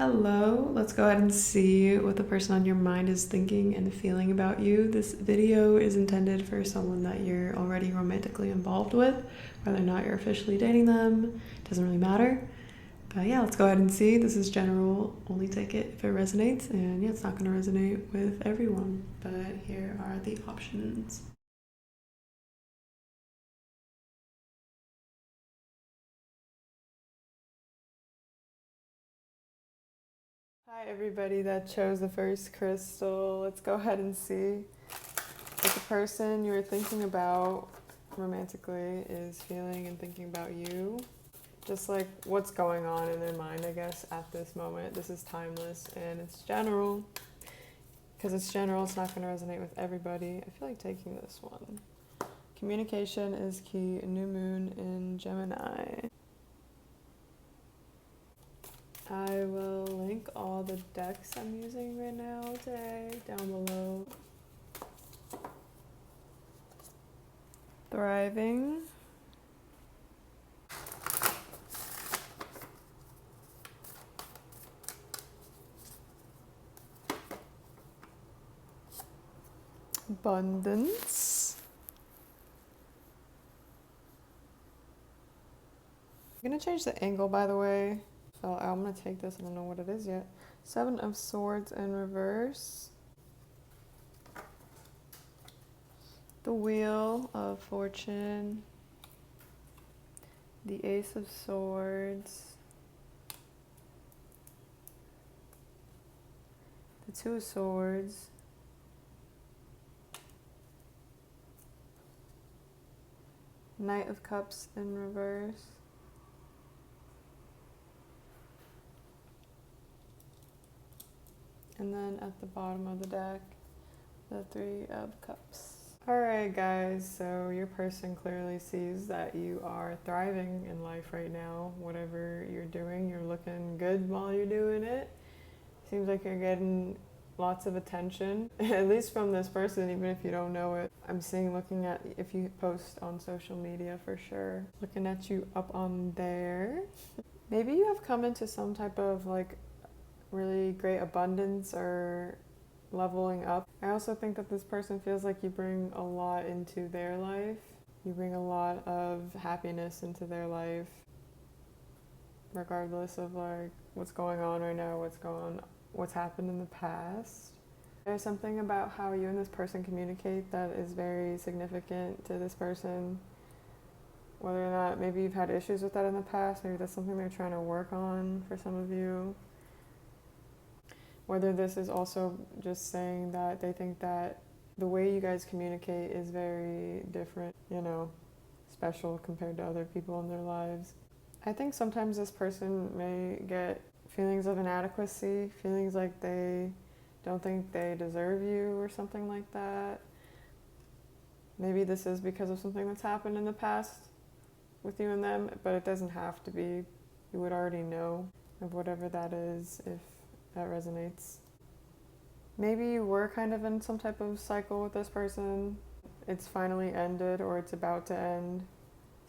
Hello, let's go ahead and see what the person on your mind is thinking and feeling about you. This video is intended for someone that you're already romantically involved with, whether or not you're officially dating them, doesn't really matter. But yeah, let's go ahead and see. This is general, only take it if it resonates, and yeah, it's not going to resonate with everyone, but here are the options. Hi everybody that chose the first crystal. Let's go ahead and see what the person you were thinking about romantically is feeling and thinking about you. Just like what's going on in their mind, I guess, at this moment. This is timeless and it's general. Because it's general, it's not going to resonate with everybody. I feel like taking this one. Communication is key. New moon in Gemini. I will link all the decks I'm using right now today down below. Thriving. Abundance. I'm gonna change the angle, by the way. So I'm gonna take this, I don't know what it is yet. 7 of Swords in reverse. The Wheel of Fortune. The Ace of Swords. The 2 of Swords. Knight of Cups in reverse. And then at the bottom of the deck, the 3 of Cups. Alright guys, so your person clearly sees that you are thriving in life right now. Whatever you're doing, you're looking good while you're doing it. Seems like you're getting lots of attention, at least from this person, even if you don't know it. I'm seeing, looking at if you post on social media for sure. Looking at you up on there. Maybe you have come into some type of like really great abundance or leveling up. I also think that this person feels like you bring a lot into their life. You bring a lot of happiness into their life, regardless of like what's going on right now, what's happened in the past. There's something about how you and this person communicate that is very significant to this person. Whether or not maybe you've had issues with that in the past, maybe that's something they're trying to work on for some of you. Whether this is also just saying that they think that the way you guys communicate is very different, you know, special compared to other people in their lives. I think sometimes this person may get feelings of inadequacy, feelings like they don't think they deserve you or something like that. Maybe this is because of something that's happened in the past with you and them, but it doesn't have to be. You would already know of whatever that is if that resonates. Maybe you were kind of in some type of cycle with this person. It's finally ended or it's about to end.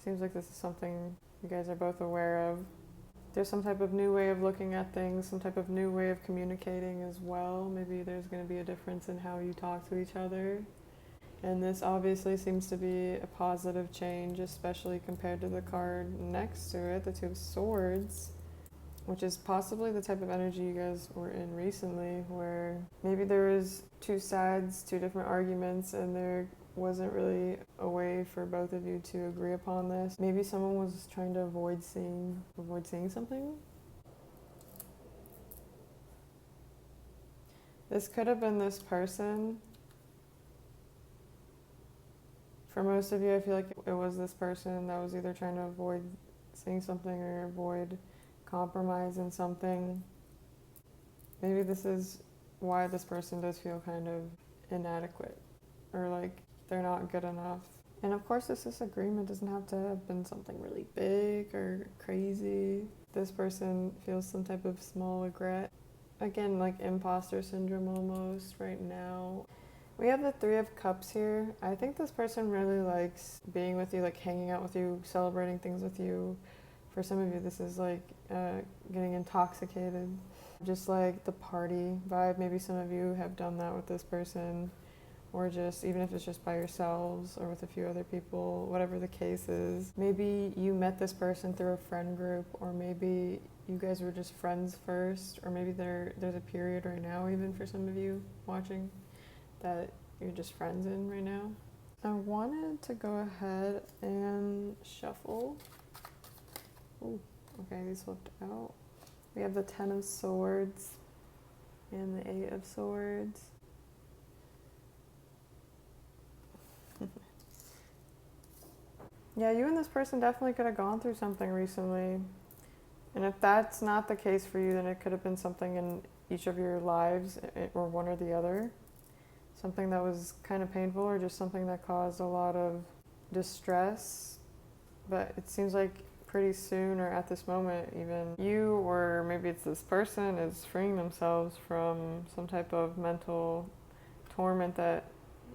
Seems like this is something you guys are both aware of. There's some type of new way of looking at things, some type of new way of communicating as well. Maybe there's going to be a difference in how you talk to each other. And this obviously seems to be a positive change, especially compared to the card next to it, the 2 of Swords, which is possibly the type of energy you guys were in recently, where maybe there was 2 sides, 2 different arguments, and there wasn't really a way for both of you to agree upon this. Maybe someone was trying to avoid seeing something. This could have been this person. For most of you, I feel like it was this person that was either trying to avoid seeing something or avoid compromise in something. Maybe this is why this person does feel kind of inadequate or like they're not good enough. And of course, this disagreement doesn't have to have been something really big or crazy. This person feels some type of small regret. Again, like imposter syndrome almost right now. We have the 3 of Cups here. I think this person really likes being with you, like hanging out with you, celebrating things with you. For some of you, this is like getting intoxicated just like the party vibe. Maybe some of you have done that with this person, or just even if it's just by yourselves or with a few other people, whatever the case is. Maybe you met this person through a friend group, or maybe you guys were just friends first, or maybe there's a period right now, even for some of you watching, that you're just friends in right now. I wanted to go ahead and shuffle. Ooh, okay, these flipped out. We have the 10 of Swords and the 8 of Swords. Yeah, you and this person definitely could have gone through something recently. And if that's not the case for you, then it could have been something in each of your lives, or one or the other. Something that was kind of painful, or just something that caused a lot of distress. But it seems like pretty soon, or at this moment even, you, or maybe it's this person, is freeing themselves from some type of mental torment that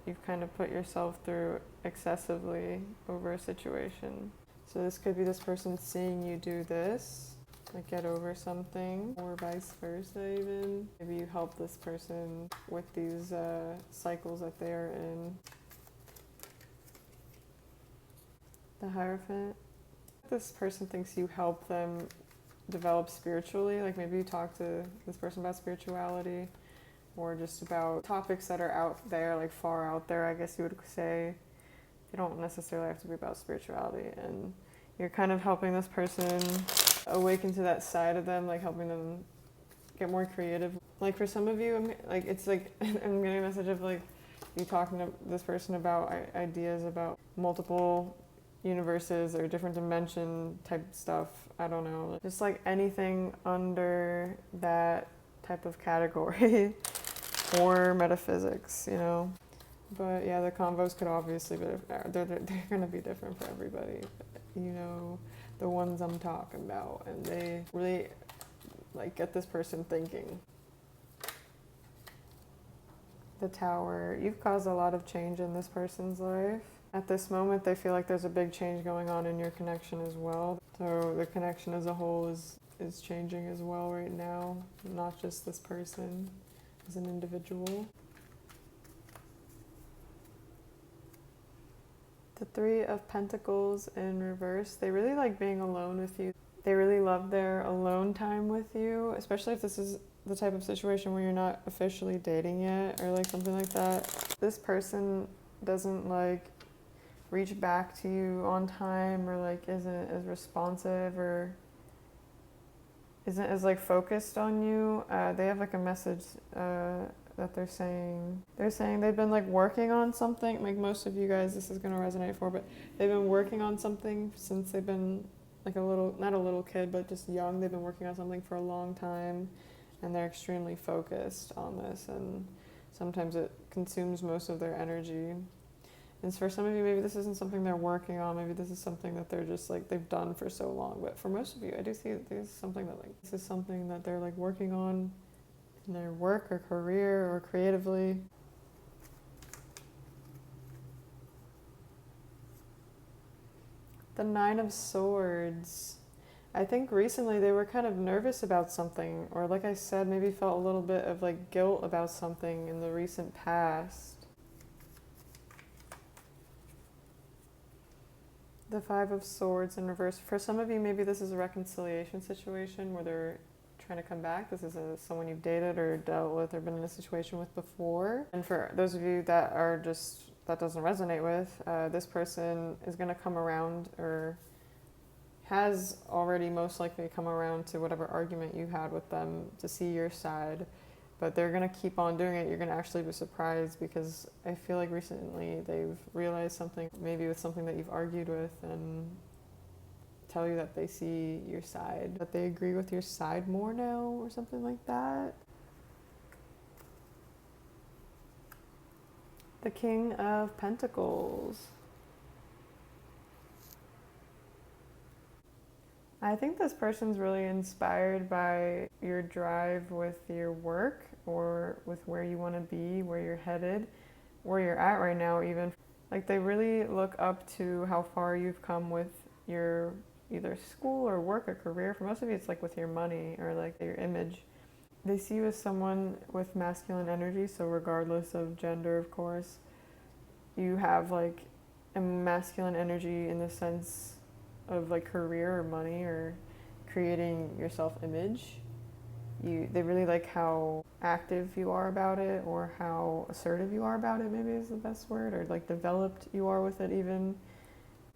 you've kind of put yourself through excessively over a situation. So this could be this person seeing you do this, like get over something, or vice versa even. Maybe you help this person with these cycles that they are in. The Hierophant. This person thinks you help them develop spiritually, like maybe you talk to this person about spirituality, or just about topics that are out there, like far out there, I guess you would say. They don't necessarily have to be about spirituality, and you're kind of helping this person awaken to that side of them, like helping them get more creative. Like for some of you, like it's like I'm getting a message of like you talking to this person about ideas about multiple universes or different dimension type stuff. I don't know, just like anything under that type of category or metaphysics, you know. But yeah, the convos could obviously be, they're going to be different for everybody. You know, the ones I'm talking about, and they really like get this person thinking. The Tower. You've caused a lot of change in this person's life. At this moment, they feel like there's a big change going on in your connection as well. So the connection as a whole is changing as well right now, not just this person as an individual. The Three of Pentacles in reverse. They really like being alone with you. They really love their alone time with you, especially if this is the type of situation where you're not officially dating yet, or like something like that. This person doesn't like reach back to you on time, or like isn't as responsive, or isn't as like focused on you. They have like a message that they're saying they've been like working on something. Like most of you guys, this is going to resonate for, but they've been working on something since they've been like a little, not a little kid, but just young. They've been working on something for a long time, and they're extremely focused on this, and sometimes it consumes most of their energy. And for some of you, maybe this isn't something they're working on. Maybe this is something that they're just like, they've done for so long. But for most of you, I do see that this is something that they're like working on in their work or career or creatively. The Nine of Swords. I think recently they were kind of nervous about something, or like I said, maybe felt a little bit of like guilt about something in the recent past. The Five of Swords in reverse. For some of you, maybe this is a reconciliation situation where they're trying to come back. This is someone you've dated or dealt with or been in a situation with before. And for those of you that are just, that doesn't resonate with, this person is going to come around, or has already most likely come around to whatever argument you had with them to see your side. But they're going to keep on doing it. You're going to actually be surprised, because I feel like recently they've realized something, maybe with something that you've argued with, and tell you that they see your side, that they agree with your side more now, or something like that. The King of Pentacles. I think this person's really inspired by your drive with your work, or with where you want to be, where you're headed, where you're at right now even. Like they really look up to how far you've come with your either school or work or career. For most of you, it's like with your money or like your image. They see you as someone with masculine energy, so regardless of gender, of course, you have like a masculine energy in the sense of like career or money or creating your self-image. They really like how active you are about it, or how assertive you are about it, maybe is the best word, or like developed you are with it even.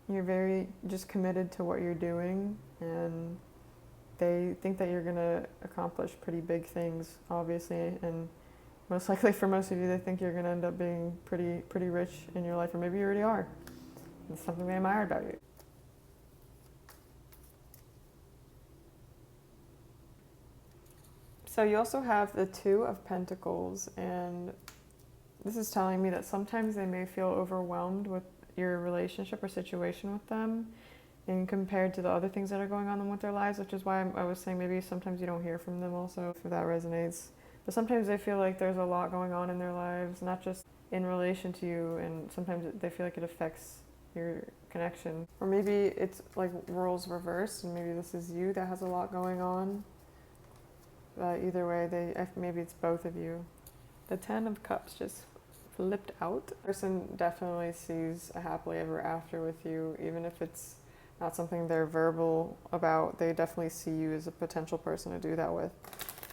You're very just committed to what you're doing, and they think that you're gonna accomplish pretty big things, obviously, and most likely for most of you, they think you're gonna end up being pretty rich in your life, or maybe you already are. It's something they admire about you. So you also have the Two of Pentacles, and this is telling me that sometimes they may feel overwhelmed with your relationship or situation with them, and compared to the other things that are going on with their lives, which is why I was saying maybe sometimes you don't hear from them also, if that resonates. But sometimes they feel like there's a lot going on in their lives, not just in relation to you, and sometimes they feel like it affects your connection. Or maybe it's like roles reversed, and maybe this is you that has a lot going on. Either way, maybe it's both of you. The Ten of Cups just flipped out. The person definitely sees a happily ever after with you, even if it's not something they're verbal about. They definitely see you as a potential person to do that with.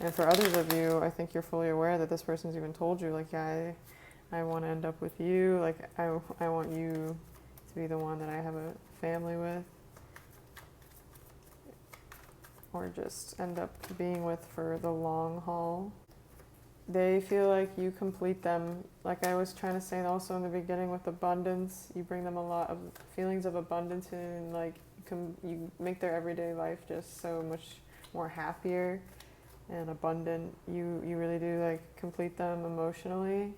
And for others of you, I think you're fully aware that this person's even told you, like, yeah, I want to end up with you. Like, I want you to be the one that I have a family with, or just end up being with for the long haul. They feel like you complete them. Like I was trying to say also in the beginning with abundance, you bring them a lot of feelings of abundance, and like you make their everyday life just so much more happier and abundant. You really do like complete them emotionally.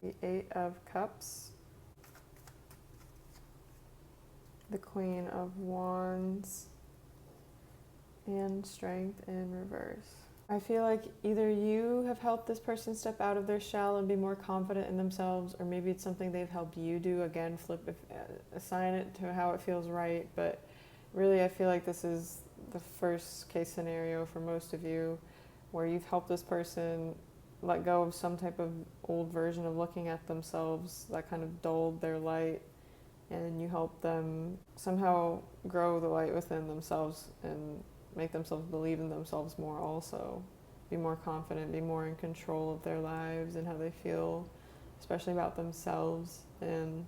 The Eight of Cups. The Queen of Wands, and Strength in reverse. I feel like either you have helped this person step out of their shell and be more confident in themselves, or maybe it's something they've helped you do. Again, assign it to how it feels right, but really I feel like this is the first case scenario for most of you, where you've helped this person let go of some type of old version of looking at themselves that kind of dulled their light, and you help them somehow grow the light within themselves and make themselves believe in themselves more also. Be more confident, be more in control of their lives and how they feel, especially about themselves. And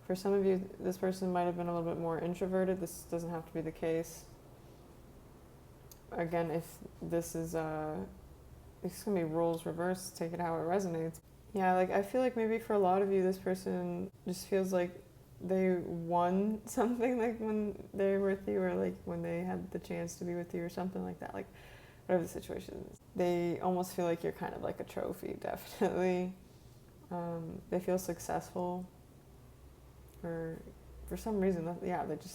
for some of you, this person might have been a little bit more introverted. This doesn't have to be the case. Again, if this is it's gonna be roles reversed, take it how it resonates. Yeah, like I feel like maybe for a lot of you, this person just feels like they won something, like when they were with you, or like when they had the chance to be with you or something like that, like whatever the situation is. They almost feel like you're kind of like a trophy, definitely. They feel successful, or for some reason,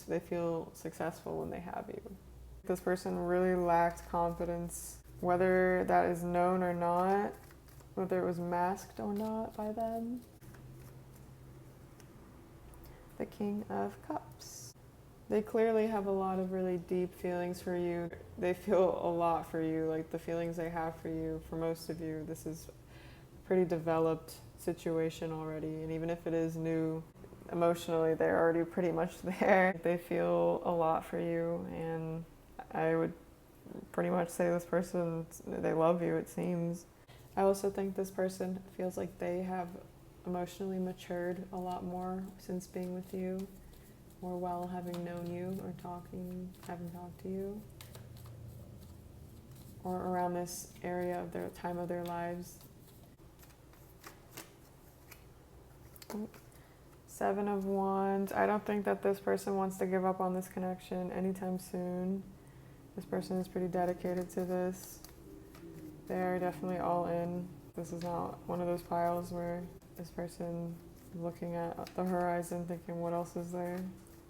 they feel successful when they have you. This person really lacked confidence, whether that is known or not, whether it was masked or not by them. The King of Cups. They clearly have a lot of really deep feelings for you. They feel a lot for you, like the feelings they have for you. For most of you, this is a pretty developed situation already, and even if it is new, emotionally they're already pretty much there. They feel a lot for you, and I would pretty much say this person, they love you, it seems. I also think this person feels like they have emotionally matured a lot more since being with you, or while having known you, or having talked to you, or around this area of their time of their lives. Seven of Wands. I don't think that this person wants to give up on this connection anytime soon. This person is pretty dedicated to this. They're definitely all in. This is not one of those piles where this person is looking at the horizon thinking what else is there.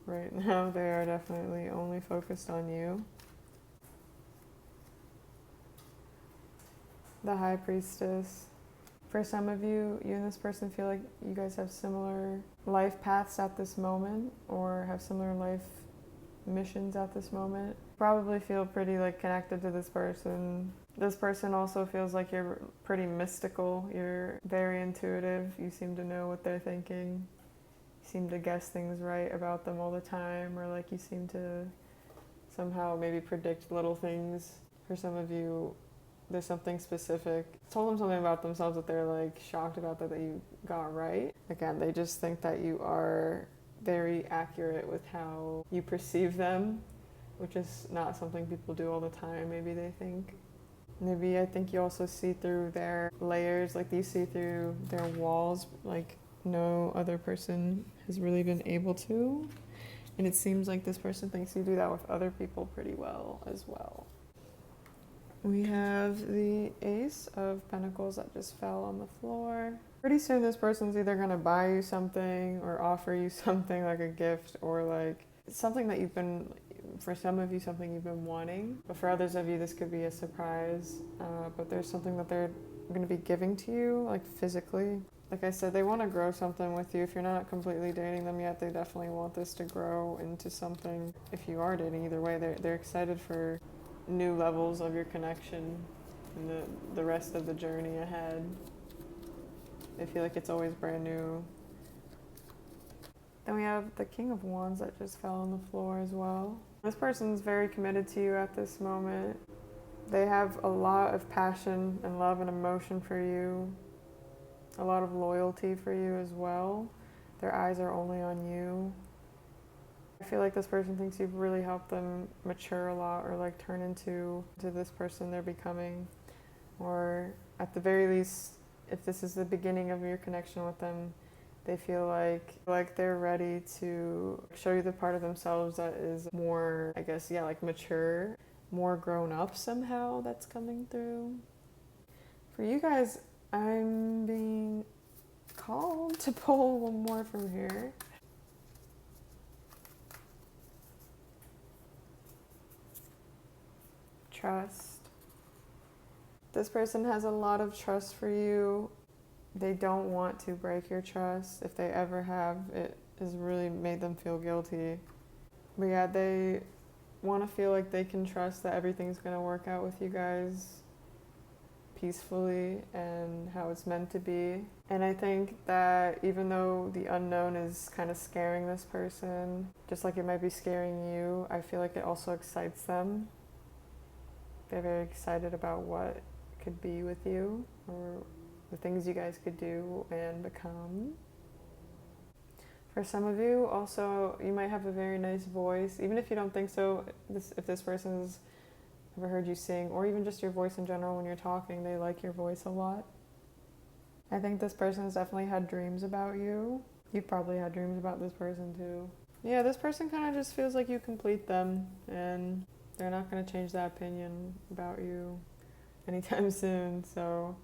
Right now they are definitely only focused on you. The High Priestess. For some of you, you and this person feel like you guys have similar life paths at this moment, or have similar life missions at this moment. Probably feel pretty like connected to this person. This person also feels like you're pretty mystical. You're very intuitive. You seem to know what they're thinking. You seem to guess things right about them all the time, or like you seem to somehow maybe predict little things. For some of you, there's something specific. Told them something about themselves that they're like shocked about that you got right. Again, they just think that you are very accurate with how you perceive them, which is not something people do all the time, maybe they think. Maybe I think you also see through their layers, like you see through their walls, like no other person has really been able to. And it seems like this person thinks you do that with other people pretty well as well. We have the Ace of Pentacles that just fell on the floor. Pretty soon this person's either going to buy you something or offer you something like a gift, or like something that you've been, for some of you, something you've been wanting. But for others of you, this could be a surprise. But there's something that they're going to be giving to you, like physically. Like I said, they want to grow something with you. If you're not completely dating them yet, they definitely want this to grow into something. If you are dating, either way, they're excited for new levels of your connection and the rest of the journey ahead. They feel like it's always brand new. Then we have the King of Wands that just fell on the floor as well. This person's very committed to you at this moment. They have a lot of passion and love and emotion for you, a lot of loyalty for you as well. Their eyes are only on you. I feel like this person thinks you've really helped them mature a lot, or like turn into this person they're becoming. Or at the very least, if this is the beginning of your connection with them, they feel like they're ready to show you the part of themselves that is more, I guess, yeah, like mature, more grown up somehow that's coming through. For you guys, I'm being called to pull one more from here. Trust. This person has a lot of trust for you. They don't want to break your trust. If they ever have, it has really made them feel guilty. But yeah, they want to feel like they can trust that everything's going to work out with you guys peacefully and how it's meant to be. And I think that even though the unknown is kind of scaring this person, just like it might be scaring you, I feel like it also excites them. They're very excited about what could be with you, or the things you guys could do and become. For some of you, also, you might have a very nice voice. Even if you don't think so, if this person's ever heard you sing, or even just your voice in general when you're talking, they like your voice a lot. I think this person has definitely had dreams about you. You've probably had dreams about this person too. Yeah, this person kind of just feels like you complete them, and they're not going to change that opinion about you anytime soon. So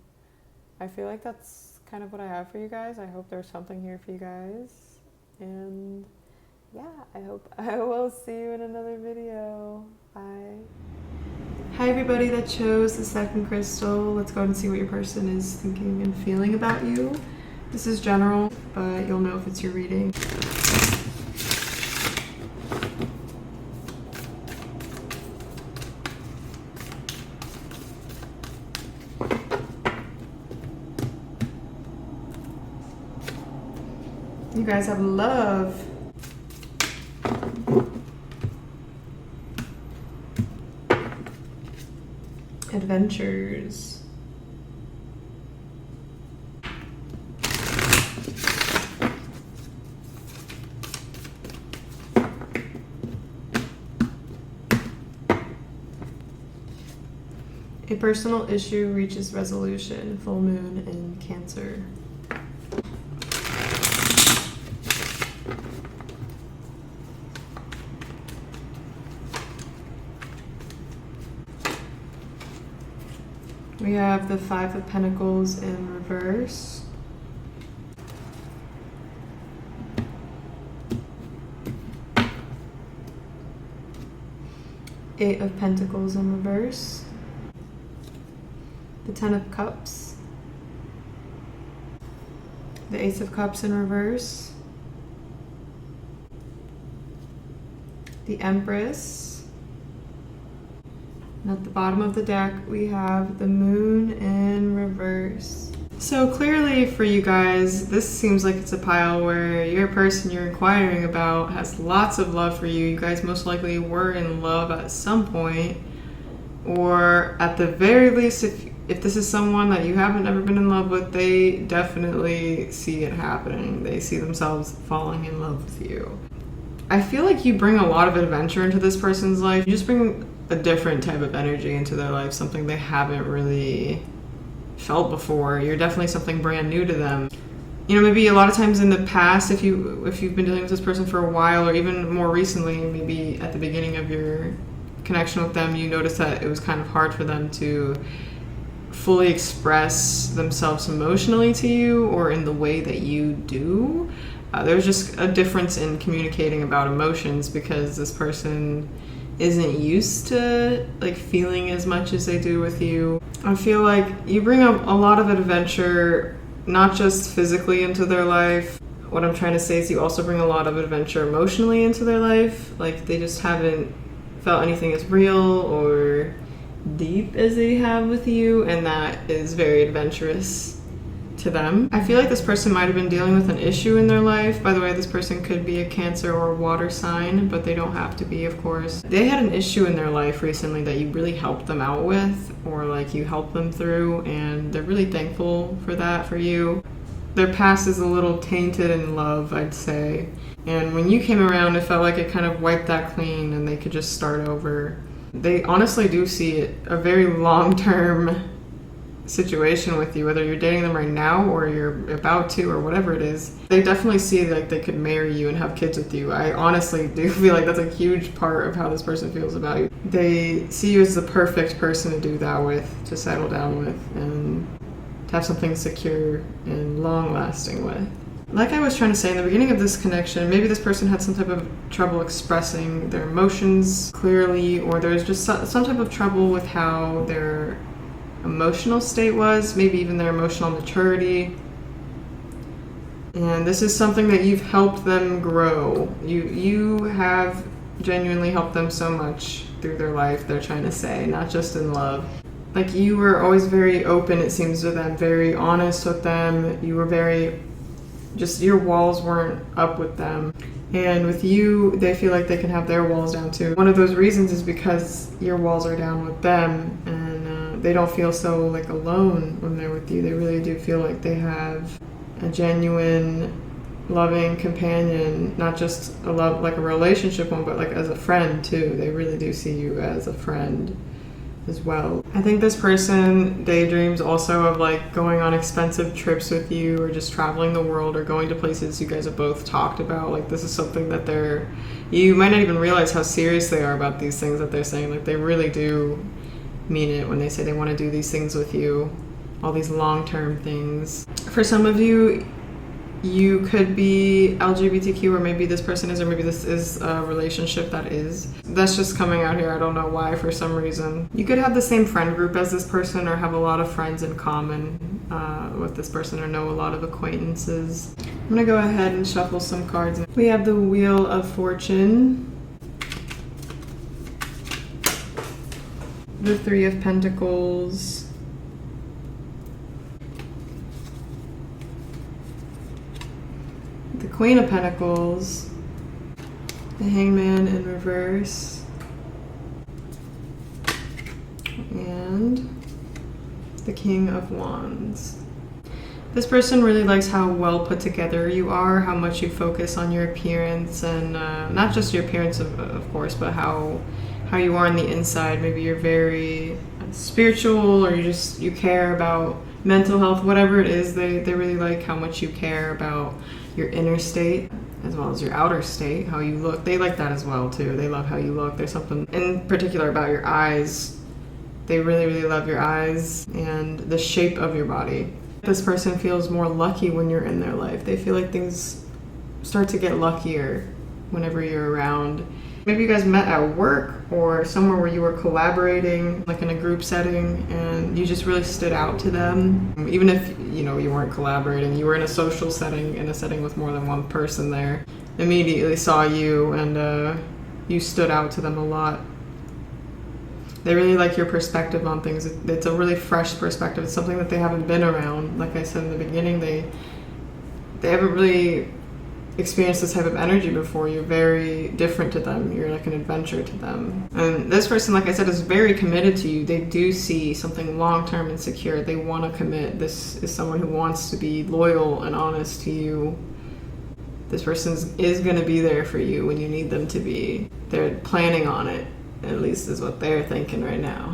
I feel like that's kind of what I have for you guys. I hope there's something here for you guys. And yeah, I hope I will see you in another video. Bye. Hi everybody that chose the second crystal. Let's go and see what your person is thinking and feeling about you. This is general, but you'll know if it's your reading. You guys have love. Adventures. A personal issue reaches resolution. Full moon in Cancer. We have the Five of Pentacles in reverse. Eight of Pentacles in reverse. The Ten of Cups. the Ace of Cups in reverse, the Empress, and at the bottom of the deck we have the Moon in reverse. So clearly for you guys, this seems like it's a pile where your person you're inquiring about has lots of love for you. You guys most likely were in love at some point, or at the very least, if this is someone that you haven't ever been in love with, they definitely see it happening. They see themselves falling in love with you. I feel like you bring a lot of adventure into this person's life. You just bring a different type of energy into their life, something they haven't really felt before. You're definitely something brand new to them. You know, maybe a lot of times in the past, if you've been dealing with this person for a while, or even more recently, maybe at the beginning of your connection with them, you noticed that it was kind of hard for them to fully express themselves emotionally to you or in the way that you do. There's just a difference in communicating about emotions because this person isn't used to like feeling as much as they do with you. I feel like you bring a lot of adventure, not just physically into their life. What I'm trying to say is you also bring a lot of adventure emotionally into their life. Like they just haven't felt anything as real or deep as they have with you, and that is very adventurous to them. I feel like this person might have been dealing with an issue in their life. By the way, this person could be a Cancer or a water sign, but they don't have to be, of course. They had an issue in their life recently that you really helped them out with, or like you helped them through, and they're really thankful for that for you. Their past is a little tainted in love, I'd say. And when you came around, it felt like it kind of wiped that clean and they could just start over. They honestly do see it a very long-term situation with you, whether you're dating them right now or you're about to or whatever it is. They definitely see like they could marry you and have kids with you. I honestly do feel like that's a huge part of how this person feels about you. They see you as the perfect person to do that with, to settle down with, and to have something secure and long-lasting with. Like I was trying to say in the beginning of this connection, maybe this person had some type of trouble expressing their emotions clearly, or there's just some type of trouble with how their emotional state was, maybe even their emotional maturity. And this is something that you've helped them grow. You have genuinely helped them so much through their life, they're trying to say, not just in love. Like you were always very open, it seems, to them, very honest with them. You were very, just your walls weren't up with them. And with you, they feel like they can have their walls down too. One of those reasons is because your walls are down with them, and they don't feel so like alone when they're with you. They really do feel like they have a genuine, loving companion, not just a love like a relationship one, but like as a friend too. They really do see you as a friend as well. I think this person daydreams also of like going on expensive trips with you, or just traveling the world, or going to places you guys have both talked about. Like this is something that you might not even realize how serious they are about these things that they're saying. Like they really do mean it when they say they want to do these things with you, all these long-term things. For some of you, you could be LGBTQ, or maybe this person is, or maybe this is a relationship that is. That's just coming out here. I don't know why, for some reason. You could have the same friend group as this person, or have a lot of friends in common with this person, or know a lot of acquaintances. I'm gonna go ahead and shuffle some cards. We have the Wheel of Fortune, the Three of Pentacles, the Queen of Pentacles, the Hangman in reverse, and the King of Wands. This person really likes how well put together you are, how much you focus on your appearance, and not just your appearance of course, but how you are on the inside. Maybe you're very spiritual, or you care about mental health, whatever it is. They really like how much you care about your inner state as well as your outer state, how you look. They like that as well too. They love how you look. There's something in particular about your eyes. They really, really love your eyes and the shape of your body. This person feels more lucky when you're in their life. They feel like things start to get luckier whenever you're around. Maybe you guys met at work or somewhere where you were collaborating, like in a group setting, and you just really stood out to them. Even if, you weren't collaborating, you were in a social setting, in a setting with more than one person there. Immediately saw you and you stood out to them a lot. They really like your perspective on things. It's a really fresh perspective. It's something that they haven't been around. Like I said in the beginning, they haven't really experienced this type of energy before. You're very different to them. You're like an adventure to them. And this person, like I said, is very committed to you. They do see something long-term and secure. They want to commit. This is someone who wants to be loyal and honest to you. This person is going to be there for you when you need them to be. They're planning on it. At least is what they're thinking right now.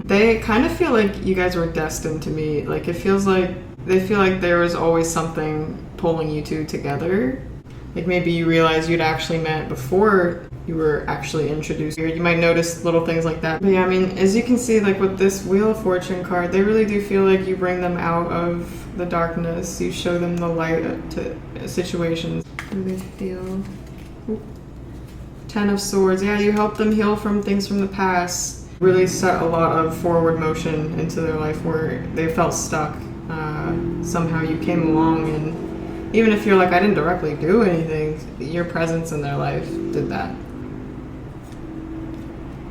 They kind of feel like you guys were destined to meet. Like it feels like they feel like there was always something pulling you two together. Like maybe you realized you'd actually met before you were actually introduced. You might notice little things like that. But yeah, I mean, as you can see, like with this Wheel of Fortune card, they really do feel like you bring them out of the darkness. You show them the light to situations. How do they feel? Ten of Swords. Yeah, you help them heal from things from the past. Really set a lot of forward motion into their life where they felt stuck. Somehow you came along, and even if you're like, I didn't directly do anything, your presence in their life did that.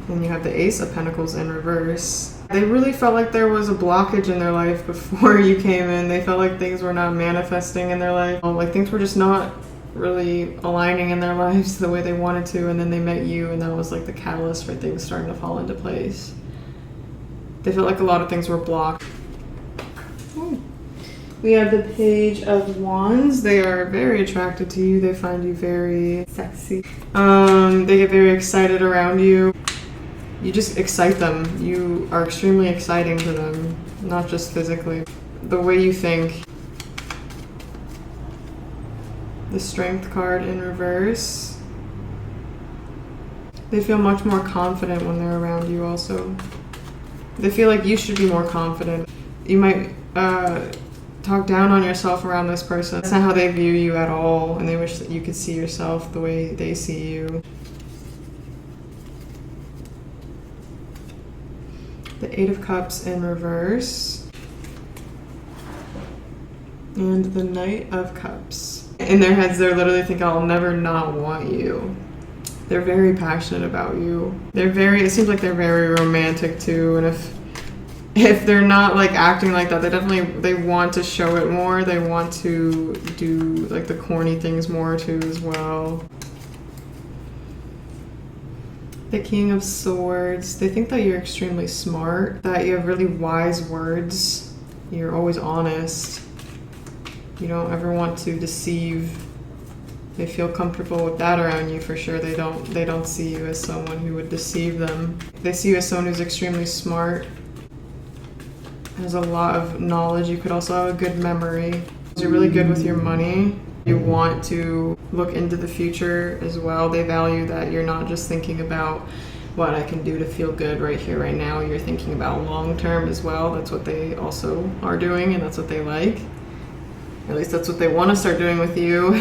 And you have the Ace of Pentacles in reverse. They really felt like there was a blockage in their life before you came in. They felt like things were not manifesting in their life. Like things were just not really aligning in their lives the way they wanted to, and then they met you, and that was like the catalyst for things starting to fall into place. They felt like a lot of things were blocked. We have the Page of Wands. They are very attracted to you. They find you very sexy. They get very excited around you. You just excite them. You are extremely exciting to them, not just physically. The way you think. The Strength card in reverse. They feel much more confident when they're around you also. They feel like you should be more confident. You might talk down on yourself around this person. That's not how they view you at all, and they wish that you could see yourself the way they see you. The Eight of Cups in reverse. And the Knight of Cups. In their heads, they're literally thinking, I'll never not want you. They're very passionate about you. It seems like they're very romantic too, and if they're not like acting like that, they want to show it more. They want to do like the corny things more too as well. The King of Swords. They think that you're extremely smart, that you have really wise words. You're always honest. You don't ever want to deceive. They feel comfortable with that around you for sure. They don't see you as someone who would deceive them. They see you as someone who's extremely smart, has a lot of knowledge. You could also have a good memory. You're really good with your money. You want to look into the future as well. They value that you're not just thinking about what I can do to feel good right here, right now. You're thinking about long term as well. That's what they also are doing, and that's what they like. At least that's what they want to start doing with you.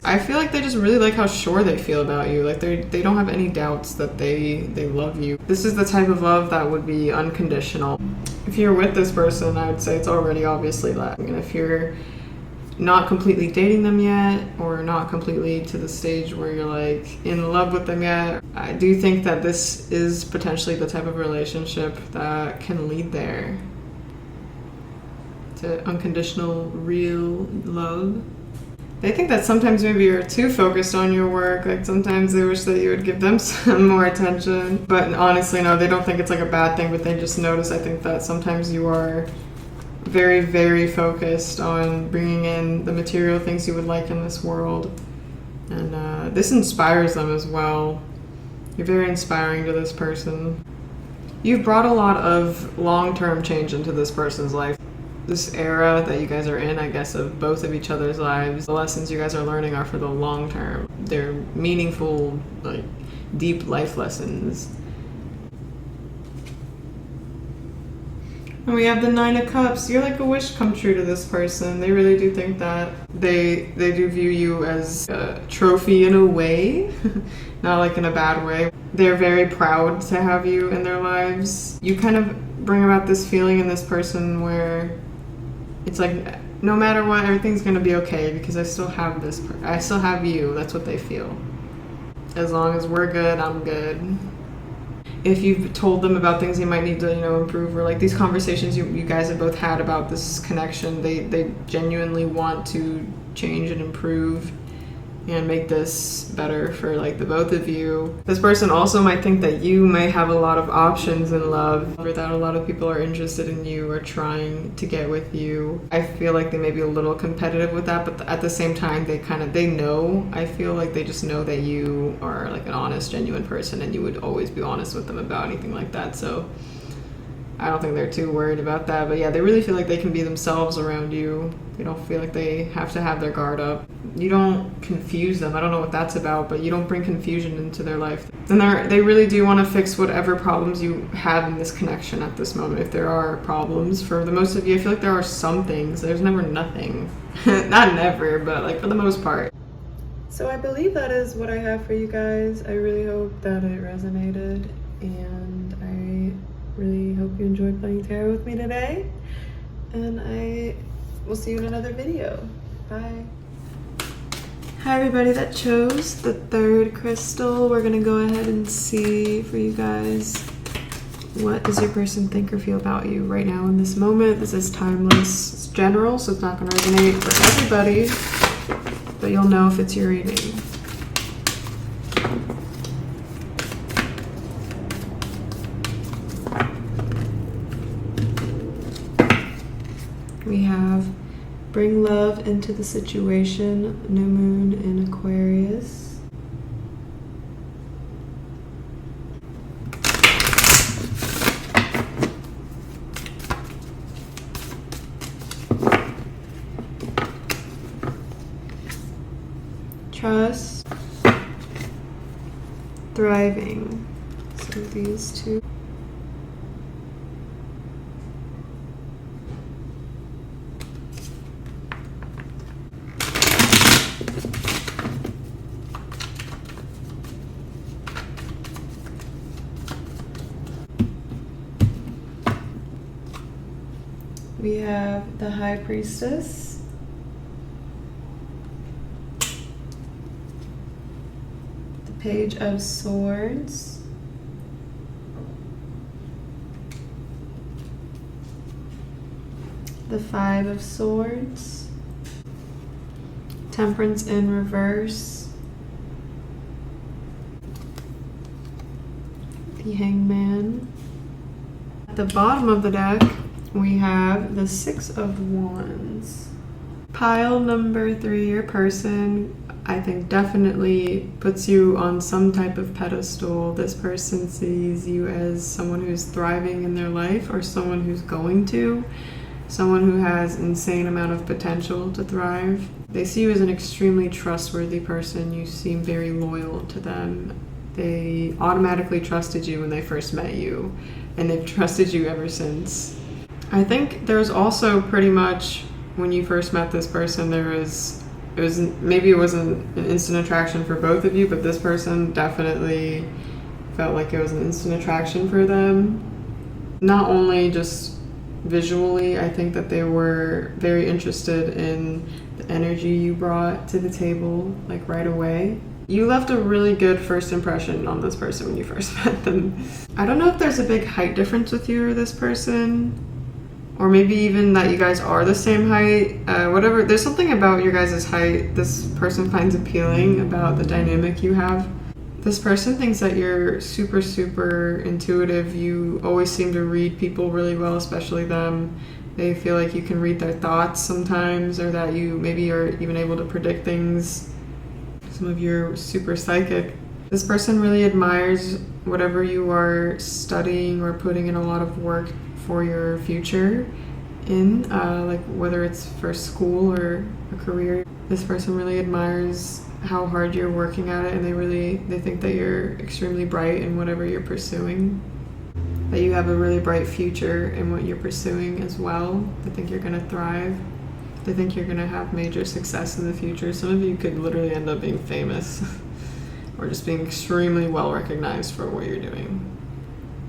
I feel like they just really like how sure they feel about you. Like they don't have any doubts that they love you. This is the type of love that would be unconditional. If you're with this person, I would say it's already obviously that. And if you're not completely dating them yet, or not completely to the stage where you're like in love with them yet, I do think that this is potentially the type of relationship that can lead there. To unconditional, real love. They think that sometimes maybe you're too focused on your work. Like sometimes they wish that you would give them some more attention. But honestly, no, they don't think it's like a bad thing, but they just notice, I think, that sometimes you are very, very focused on bringing in the material things you would like in this world. And this inspires them as well. You're very inspiring to this person. You've brought a lot of long-term change into this person's life. This era that you guys are in, I guess, of both of each other's lives, the lessons you guys are learning are for the long term. They're meaningful, like, deep life lessons. And we have the Nine of Cups. You're like a wish come true to this person. They really do think that they do view you as a trophy in a way, not like in a bad way. They're very proud to have you in their lives. You kind of bring about this feeling in this person where it's like, no matter what, everything's gonna be okay because I still have I still have you. That's what they feel. As long as we're good, I'm good. If you've told them about things they might need to, improve, or like these conversations you guys have both had about this connection, they genuinely want to change and improve and make this better for like the both of you. This person also might think that you might have a lot of options in love, or that a lot of people are interested in you or trying to get with you. I feel like they may be a little competitive with that, but at the same time they know, I feel like they just know that you are like an honest, genuine person and you would always be honest with them about anything like that. So I don't think they're too worried about that. But yeah, they really feel like they can be themselves around you. They don't feel like they have to have their guard up. You don't confuse them. I don't know what that's about, but you don't bring confusion into their life. And they really do want to fix whatever problems you have in this connection at this moment. If there are problems, for the most of you, I feel like there are some things. There's never nothing. Not never, but like for the most part. So I believe that is what I have for you guys. I really hope that it resonated, and I really hope you enjoyed playing tarot with me today. And I will see you in another video. Bye. Hi everybody that chose the third crystal. We're gonna go ahead and see for you guys, what does your person think or feel about you right now in this moment. This is timeless. It's general, so it's not gonna resonate for everybody, but you'll know if it's your reading. We have bring love into the situation, new moon in Aquarius. Trust, thriving. So these two. We have the High Priestess, the Page of Swords, the Five of Swords, Temperance in reverse, the Hangman. At the bottom of the deck, we have the Six of Wands. Pile number 3, your person, I think, definitely puts you on some type of pedestal. This person sees you as someone who's thriving in their life, or someone who's going to, someone who has insane amount of potential to thrive. They see you as an extremely trustworthy person. You seem very loyal to them. They automatically trusted you when they first met you, and they've trusted you ever since. I think there's also pretty much, when you first met this person, maybe it wasn't an instant attraction for both of you, but this person definitely felt like it was an instant attraction for them. Not only just visually, I think that they were very interested in the energy you brought to the table, like right away. You left a really good first impression on this person when you first met them. I don't know if there's a big height difference with you or this person, or maybe even that you guys are the same height. Whatever, there's something about your guys' height this person finds appealing about the dynamic you have. This person thinks that you're super, super intuitive. You always seem to read people really well, especially them. They feel like you can read their thoughts sometimes, or that you maybe are even able to predict things. Some of you are super psychic. This person really admires whatever you are studying or putting in a lot of work for your future in, like whether it's for school or a career. This person really admires how hard you're working at it, and they think that you're extremely bright in whatever you're pursuing. that you have a really bright future in what you're pursuing as well. They think you're going to thrive. They think you're going to have major success in the future. Some of you could literally end up being famous or just being extremely well recognized for what you're doing.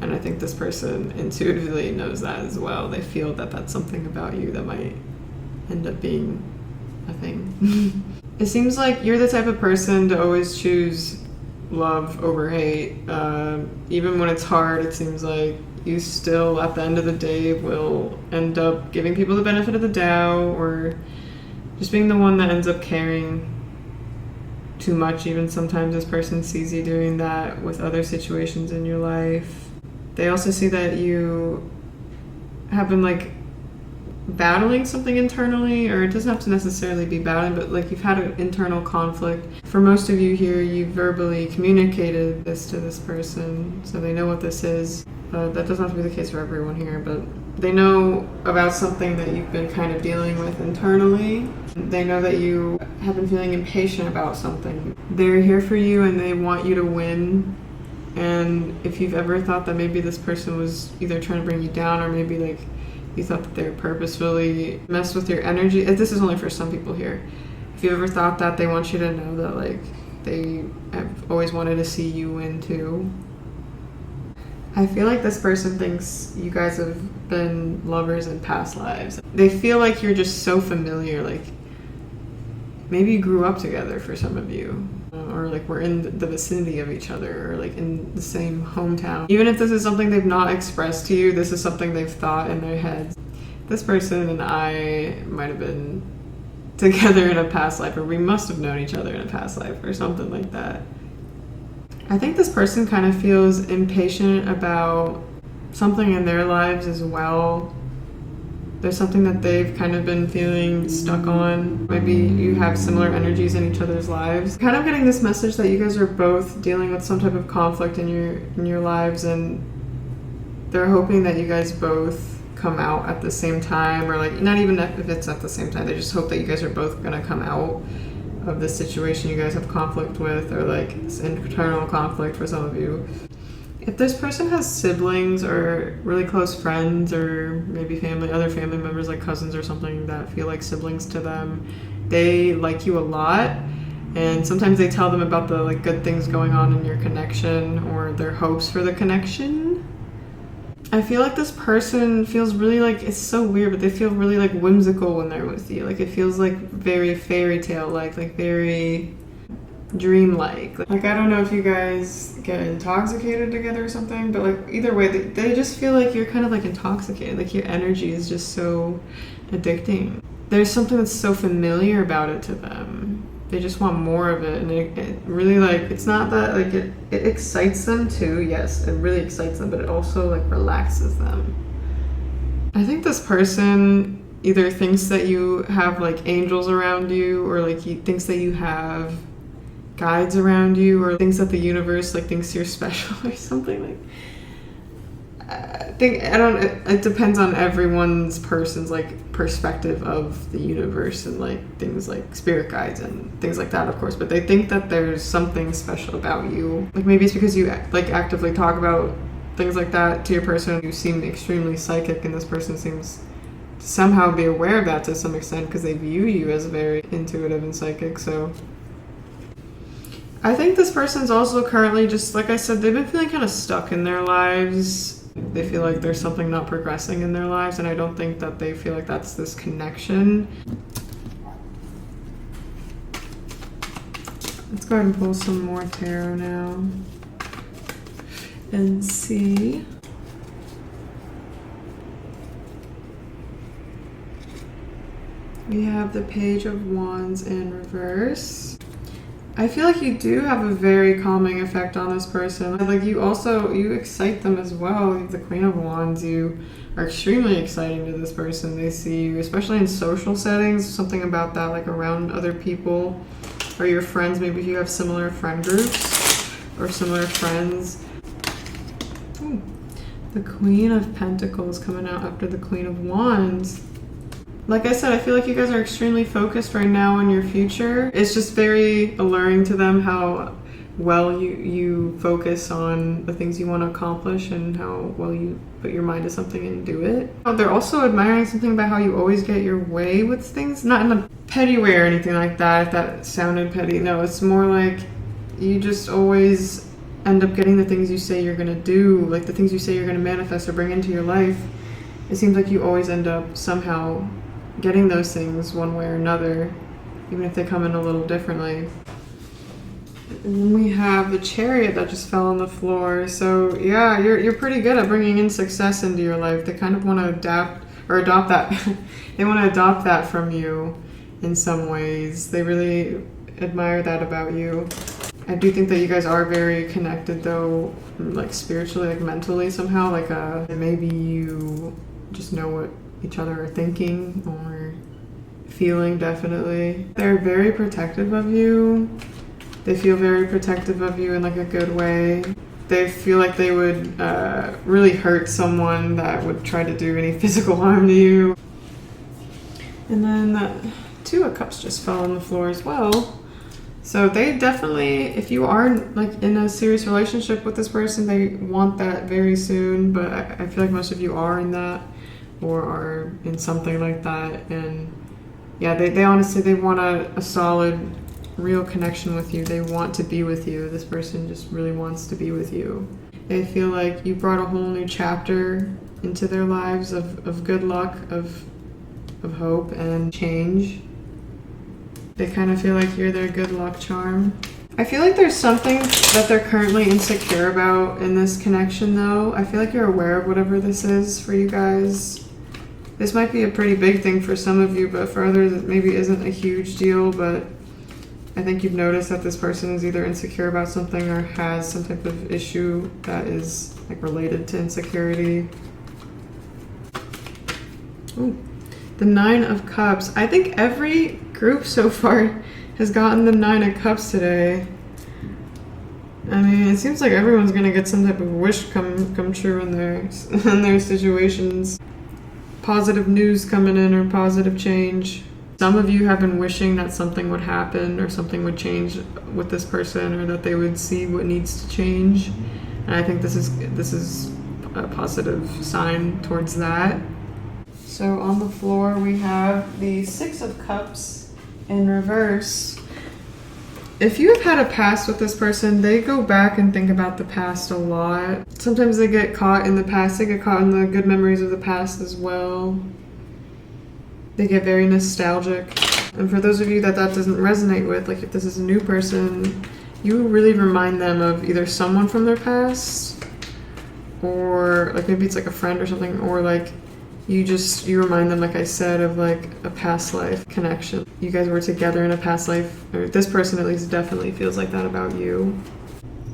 And I think this person intuitively knows that as well. They feel that that's something about you that might end up being a thing. It seems like you're the type of person to always choose love over hate. Even when it's hard, it seems like you still, at the end of the day, will end up giving people the benefit of the doubt or just being the one that ends up caring too much. Even sometimes this person sees you doing that with other situations in your life. They also see that you have been like battling something internally, or it doesn't have to necessarily be battling, but like you've had an internal conflict. For most of you here, you verbally communicated this to this person, so they know what this is. That doesn't have to be the case for everyone here, but they know about something that you've been kind of dealing with internally. They know that you have been feeling impatient about something. They're here for you and they want you to win. And if you've ever thought that maybe this person was either trying to bring you down, or maybe like you thought that they were purposefully messed with your energy, this is only for some people here. If you ever thought that, they want you to know that like they have always wanted to see you win too. I feel like this person thinks you guys have been lovers in past lives. They feel like you're just so familiar, like maybe you grew up together for some of you, or like we're in the vicinity of each other, or like in the same hometown. Even if this is something they've not expressed to you, this is something they've thought in their heads. This person and I might have been together in a past life, or we must have known each other in a past life or something like that. I think this person kind of feels impatient about something in their lives as well. There's something that they've kind of been feeling stuck on. Maybe you have similar energies in each other's lives. Kind of getting this message that you guys are both dealing with some type of conflict in your lives, and they're hoping that you guys both come out at the same time, or like not even if it's at the same time, they just hope that you guys are both gonna come out of the situation you guys have conflict with, or like internal conflict for some of you. If this person has siblings or really close friends, or maybe other family members like cousins or something that feel like siblings to them, they like you a lot, and sometimes they tell them about the like good things going on in your connection or their hopes for the connection. I feel like this person feels really like, it's so weird, but they feel really like whimsical when they're with you. Like it feels like very fairy tale like very dreamlike. Like I don't know if you guys get intoxicated together or something, but like either way, they just feel like you're kind of like intoxicated. Like your energy is just so addicting. There's something that's so familiar about it to them. They just want more of it, and it really like, it's not that like it excites them too. Yes, it really excites them, but it also like relaxes them. I think this person either thinks that you have like angels around you, or like he thinks that you have guides around you, or thinks that the universe like thinks you're special or something. Like it depends on everyone's person's like perspective of the universe, and like things like spirit guides and things like that, of course, but they think that there's something special about you. Like maybe it's because you like actively talk about things like that to your person. You seem extremely psychic, and this person seems to somehow be aware of that to some extent, because they view you as very intuitive and psychic. So I think this person's also currently, just like I said, they've been feeling kind of stuck in their lives. They feel like there's something not progressing in their lives, and I don't think that they feel like that's this connection. Let's go ahead and pull some more tarot now and see. We have the Page of Wands in reverse. I feel like you do have a very calming effect on this person. Like you excite them as well. The Queen of Wands, you are extremely exciting to this person. They see you, especially in social settings, something about that, like around other people or your friends. Maybe if you have similar friend groups or similar friends. Ooh, the Queen of Pentacles coming out after the Queen of Wands. Like I said, I feel like you guys are extremely focused right now on your future. It's just very alluring to them how well you focus on the things you want to accomplish and how well you put your mind to something and do it. They're also admiring something about how you always get your way with things, not in a petty way or anything like that, if that sounded petty. No, it's more like you just always end up getting the things you say you're going to do, like the things you say you're going to manifest or bring into your life. It seems like you always end up somehow getting those things one way or another, even if they come in a little differently. And then we have the Chariot that just fell on the floor. So yeah, you're pretty good at bringing in success into your life. They kind of want to adopt that. They want to adopt that from you in some ways. They really admire that about you. I do think that you guys are very connected though, like spiritually, like mentally somehow. Like maybe you just know what each other are thinking or feeling, definitely. They're very protective of you. They feel very protective of you in like a good way. They feel like they would really hurt someone that would try to do any physical harm to you. And then the Two of Cups just fell on the floor as well. So they definitely, if you are like in a serious relationship with this person, they want that very soon. But I feel like most of you are in that or are in something like that. And yeah, they honestly, they want a solid, real connection with you. They want to be with you. This person just really wants to be with you. They feel like you brought a whole new chapter into their lives of good luck, of hope and change. They kind of feel like you're their good luck charm. I feel like there's something that they're currently insecure about in this connection though. I feel like you're aware of whatever this is for you guys. This might be a pretty big thing for some of you, but for others it maybe isn't a huge deal. But I think you've noticed that this person is either insecure about something or has some type of issue that is like related to insecurity. Ooh. The Nine of Cups. I think every group so far has gotten the Nine of Cups today. I mean, it seems like everyone's gonna get some type of wish come true in their situations. Positive news coming in or positive change. Some of you have been wishing that something would happen or something would change with this person or that they would see what needs to change. And I think this is a positive sign towards that. So on the floor we have the Six of Cups in reverse. If you have had a past with this person, they go back and think about the past a lot. Sometimes they get caught in the past. They get caught in the good memories of the past as well. They get very nostalgic. And for those of you that doesn't resonate with, like if this is a new person, you really remind them of either someone from their past or like maybe it's like a friend or something, or like you remind them, like I said, of like a past life connection. You guys were together in a past life, or this person at least definitely feels like that about you.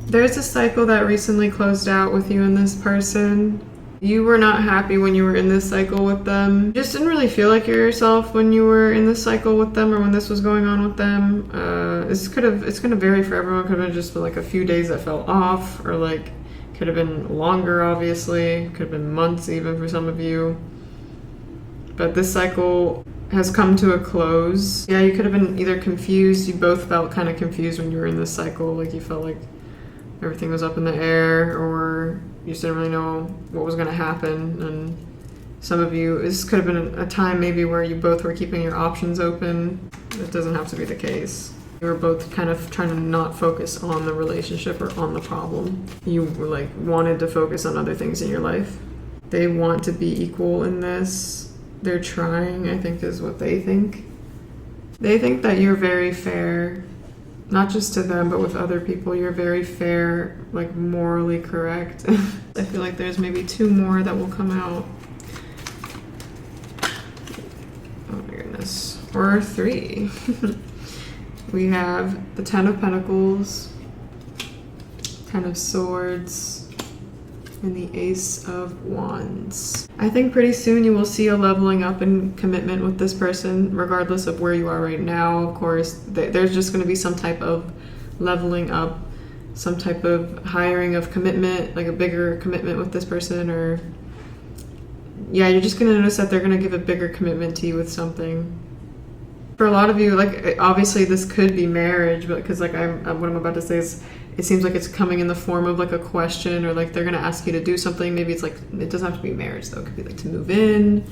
There's a cycle that recently closed out with you and this person. You were not happy when you were in this cycle with them. You just didn't really feel like you're yourself when you were in this cycle with them or when this was going on with them. It's gonna vary for everyone. Could have been just for like a few days that fell off, or like could have been longer, obviously. Could have been months even for some of you. But this cycle has come to a close. Yeah, you could have been either confused. You both felt kind of confused when you were in this cycle. Like you felt like everything was up in the air, or you just didn't really know what was going to happen. And some of you, this could have been a time maybe where you both were keeping your options open. It doesn't have to be the case. You were both kind of trying to not focus on the relationship or on the problem. You were like wanted to focus on other things in your life. They want to be equal in this. They're trying, I think, is what they think. They think that you're very fair, not just to them, but with other people. You're very fair, like morally correct. I feel like there's maybe two more that will come out. Oh my goodness. Or three. We have the Ten of Pentacles, Ten of Swords, and the Ace of Wands. I think pretty soon you will see a leveling up in commitment with this person, regardless of where you are right now. Of course, there's just going to be some type of leveling up, some type of hiring of commitment, like a bigger commitment with this person, or yeah, you're just going to notice that they're going to give a bigger commitment to you with something. For a lot of you, like obviously this could be marriage, but because like what I'm about to say is it seems like it's coming in the form of like a question, or like they're gonna ask you to do something. Maybe it's like, it doesn't have to be marriage though, it could be like to move in.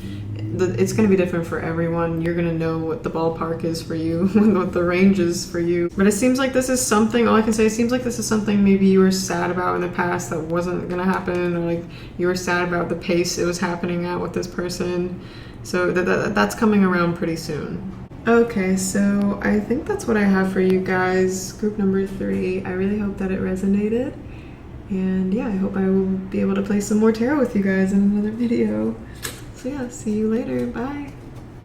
It's gonna be different for everyone. You're gonna know what the ballpark is for you, what the range is for you. But it seems like this is something, all I can say, it seems like this is something maybe you were sad about in the past that wasn't gonna happen, or like you were sad about the pace it was happening at with this person. So that's coming around pretty soon. Okay, so I think that's what I have for you guys. Group number 3. I really hope that it resonated. And yeah, I hope I will be able to play some more tarot with you guys in another video. So yeah, see you later. Bye.